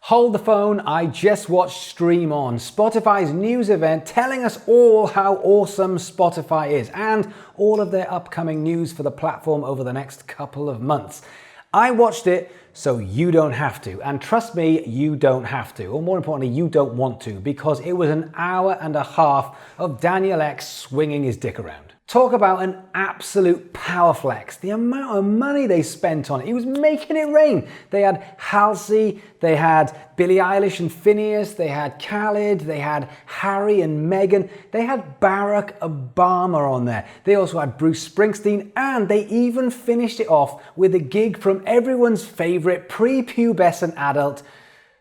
Hold the phone, I just watched Stream On, Spotify's news event telling us all how awesome Spotify is and all of their upcoming news for the platform over the next couple of months. I watched it so you don't have to, and trust me, you don't have to, or more importantly, you don't want to, because it was an hour and a half of Daniel Ek swinging his dick around. Talk about an absolute power flex. The amount of money they spent on it. He was making it rain. They had Halsey, they had Billie Eilish and Phineas, they had Khalid, they had Harry and Meghan, they had Barack Obama on there. They also had Bruce Springsteen, and they even finished it off with a gig from everyone's favorite prepubescent adult,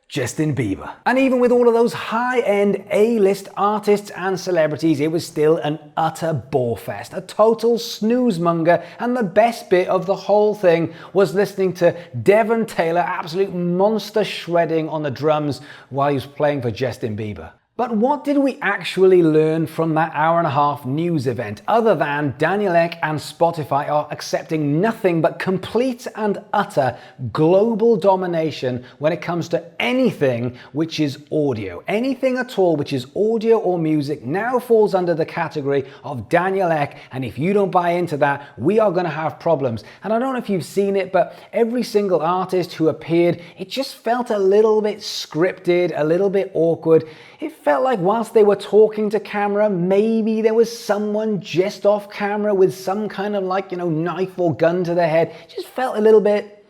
Justin Bieber. And even with all of those high-end A-list artists and celebrities, it was still an utter bore-fest, a total snooze-monger, and the best bit of the whole thing was listening to Devon Taylor absolute monster shredding on the drums while he was playing for Justin Bieber. But what did we actually learn from that hour and a half news event, other than Daniel Ek and Spotify are accepting nothing but complete and utter global domination when it comes to anything which is audio? Anything at all which is audio or music now falls under the category of Daniel Ek, and if you don't buy into that, we are going to have problems. And I don't know if you've seen it, but every single artist who appeared, it just felt a little bit scripted, a little bit awkward. It felt like whilst they were talking to camera, maybe there was someone just off camera with some kind of knife or gun to their head. It just felt a little bit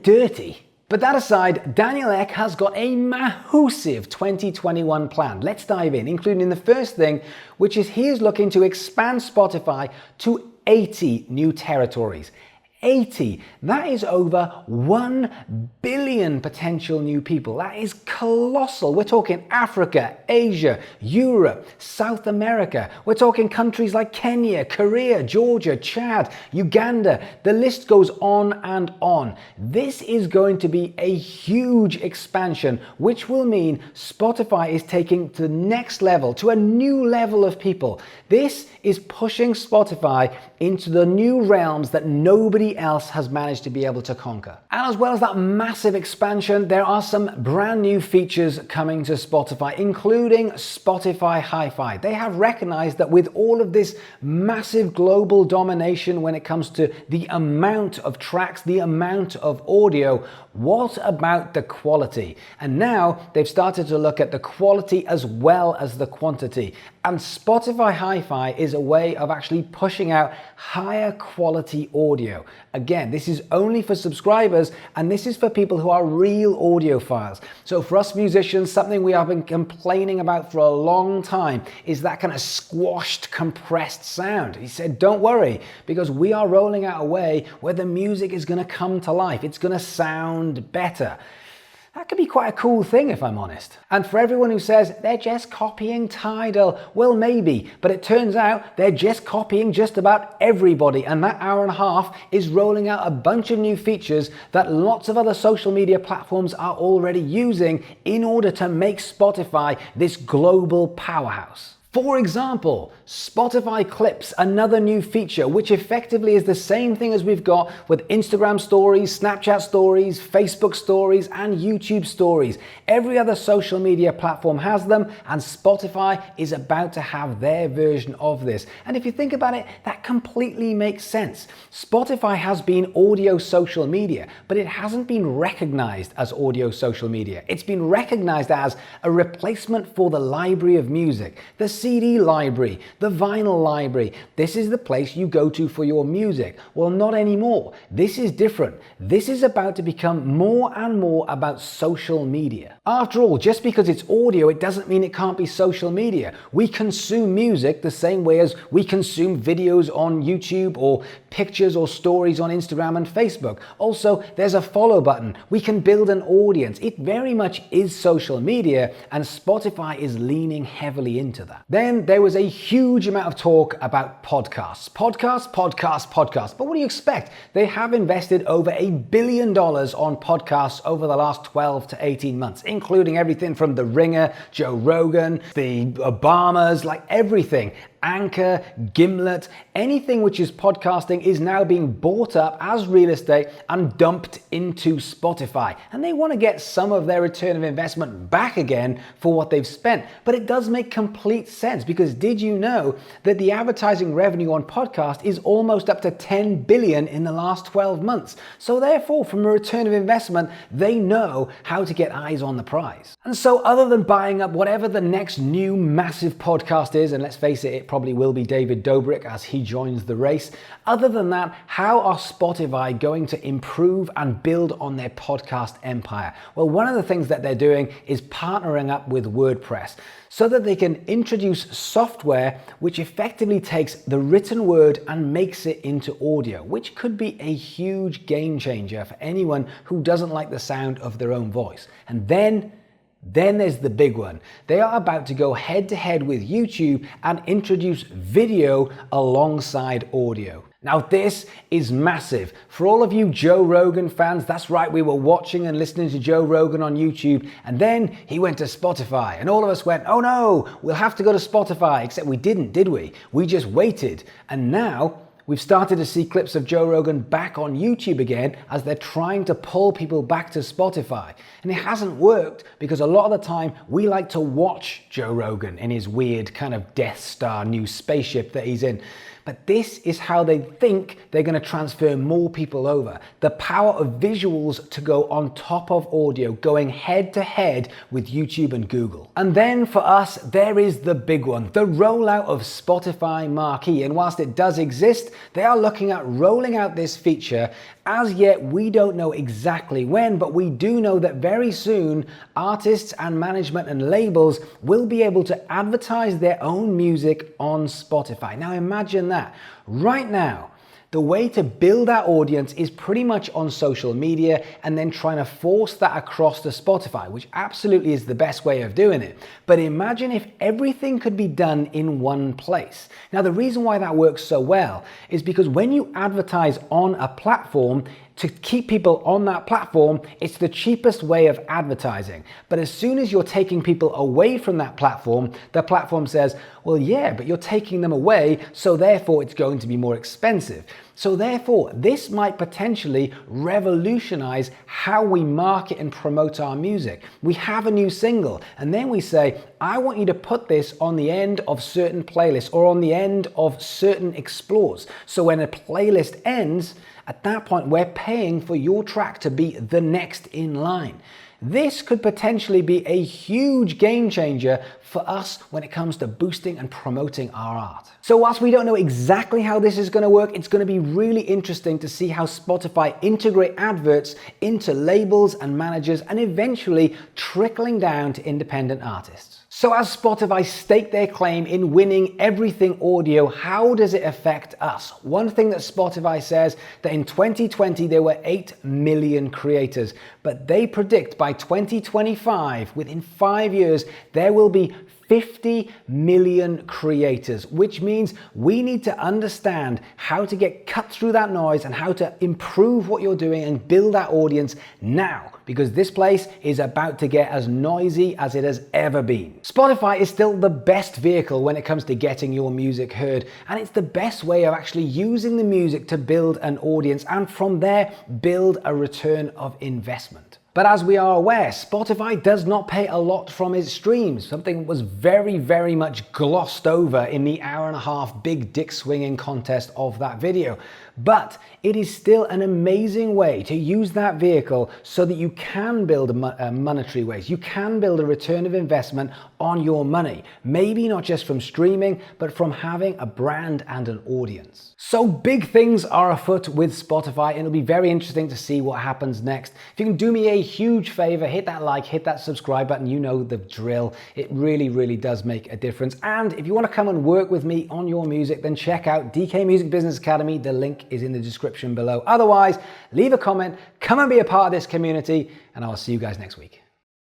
dirty. But that aside, Daniel Ek has got a massive 2021 plan. Let's dive in, including the first thing, which is he is looking to expand Spotify to 80 new territories. 80. That is over 1 billion potential new people. That is colossal. We're talking Africa, Asia, Europe, South America. We're talking countries like Kenya, Korea, Georgia, Chad, Uganda. The list goes on and on. This is going to be a huge expansion, which will mean Spotify is taking to the next level, to a new level of people. This is pushing Spotify into the new realms that nobody else has managed to be able to conquer. And as well as that massive expansion, there are some brand new features coming to Spotify, including Spotify Hi-Fi. They have recognized that with all of this massive global domination when it comes to the amount of tracks, the amount of audio, what about the quality? And now they've started to look at the quality as well as the quantity. And Spotify Hi-Fi is a way of actually pushing out higher quality audio. Again, this is only for subscribers, and this is for people who are real audiophiles. So for us musicians, something we have been complaining about for a long time is that kind of squashed, compressed sound. He said, don't worry, because we are rolling out a way where the music is going to come to life. It's going to sound better. That could be quite a cool thing, if I'm honest. And for everyone who says they're just copying Tidal, well, maybe, but it turns out they're just copying just about everybody, and that hour and a half is rolling out a bunch of new features that lots of other social media platforms are already using in order to make Spotify this global powerhouse. For example, Spotify Clips, another new feature, which effectively is the same thing as we've got with Instagram stories, Snapchat stories, Facebook stories, and YouTube stories. Every other social media platform has them, and Spotify is about to have their version of this. And if you think about it, that completely makes sense. Spotify has been audio social media, but it hasn't been recognized as audio social media. It's been recognized as a replacement for the library of music, the CD library, the vinyl library. This is the place you go to for your music. Well, not anymore. This is different. This is about to become more and more about social media. After all, just because it's audio, it doesn't mean it can't be social media. We consume music the same way as we consume videos on YouTube or pictures or stories on Instagram and Facebook. Also, there's a follow button. We can build an audience. It very much is social media, and Spotify is leaning heavily into that. Then there was a huge amount of talk about podcasts. Podcasts. But what do you expect? They have invested over $1 billion on podcasts over the last 12 to 18 months, including everything from The Ringer, Joe Rogan, the Obamas, like everything. Anchor, Gimlet, anything which is podcasting is now being bought up as real estate and dumped into Spotify. And they want to get some of their return of investment back again for what they've spent. But it does make complete sense, because did you know that the advertising revenue on podcast is almost up to 10 billion in the last 12 months? So therefore, from a return of investment, they know how to get eyes on the prize. And so other than buying up whatever the next new massive podcast is, and let's face it, it probably will be David Dobrik as he joins the race. Other than that, how are Spotify going to improve and build on their podcast empire? Well, one of the things that they're doing is partnering up with WordPress so that they can introduce software which effectively takes the written word and makes it into audio, which could be a huge game changer for anyone who doesn't like the sound of their own voice. And then there's the big one. They are about to go head to head with YouTube and introduce video alongside audio. Now this is massive. For all of you Joe Rogan fans, that's right, we were watching and listening to Joe Rogan on YouTube, and then he went to Spotify, and all of us went, oh no, we'll have to go to Spotify, except we didn't, did we? We just waited. And now we've started to see clips of Joe Rogan back on YouTube again as they're trying to pull people back to Spotify. And it hasn't worked because a lot of the time we like to watch Joe Rogan in his weird kind of Death Star new spaceship that he's in. But this is how they think they're going to transfer more people over. The power of visuals to go on top of audio, going head to head with YouTube and Google. And then for us, there is the big one, the rollout of Spotify Marquee. And whilst it does exist, they are looking at rolling out this feature. As yet, we don't know exactly when, but we do know that very soon, artists and management and labels will be able to advertise their own music on Spotify. Now imagine that. Right now, the way to build that audience is pretty much on social media and then trying to force that across to Spotify, which absolutely is the best way of doing it. But imagine if everything could be done in one place. Now, the reason why that works so well is because when you advertise on a platform, to keep people on that platform, it's the cheapest way of advertising. But as soon as you're taking people away from that platform, the platform says, well, yeah, but you're taking them away, so therefore it's going to be more expensive. So therefore, this might potentially revolutionize how we market and promote our music. We have a new single, and then we say, I want you to put this on the end of certain playlists or on the end of certain explores. So when a playlist ends, at that point, we're paying for your track to be the next in line. This could potentially be a huge game changer for us when it comes to boosting and promoting our art. So whilst we don't know exactly how this is going to work, it's going to be really interesting to see how Spotify integrate adverts into labels and managers and eventually trickling down to independent artists. So as Spotify stake their claim in winning everything audio, how does it affect us? One thing that Spotify says that in 2020 there were 8 million creators, but they predict by 2025, within 5 years, there will be 50 million creators, which means we need to understand how to get cut through that noise and how to improve what you're doing and build that audience now, because this place is about to get as noisy as it has ever been. Spotify is still the best vehicle when it comes to getting your music heard, and it's the best way of actually using the music to build an audience and from there build a return of investment. But as we are aware, Spotify does not pay a lot from its streams, something that was very, very much glossed over in the hour-and-a-half big dick swinging contest of that video. But it is still an amazing way to use that vehicle so that you can build monetary ways. You can build a return of investment on your money. Maybe not just from streaming, but from having a brand and an audience. So big things are afoot with Spotify, and it'll be very interesting to see what happens next. If you can do me a huge favor, hit that like, hit that subscribe button. You know the drill. It really, really does make a difference. And if you want to come and work with me on your music, then check out DK Music Business Academy. The link is in the description below. Otherwise, leave a comment, come and be a part of this community, and I'll see you guys next week.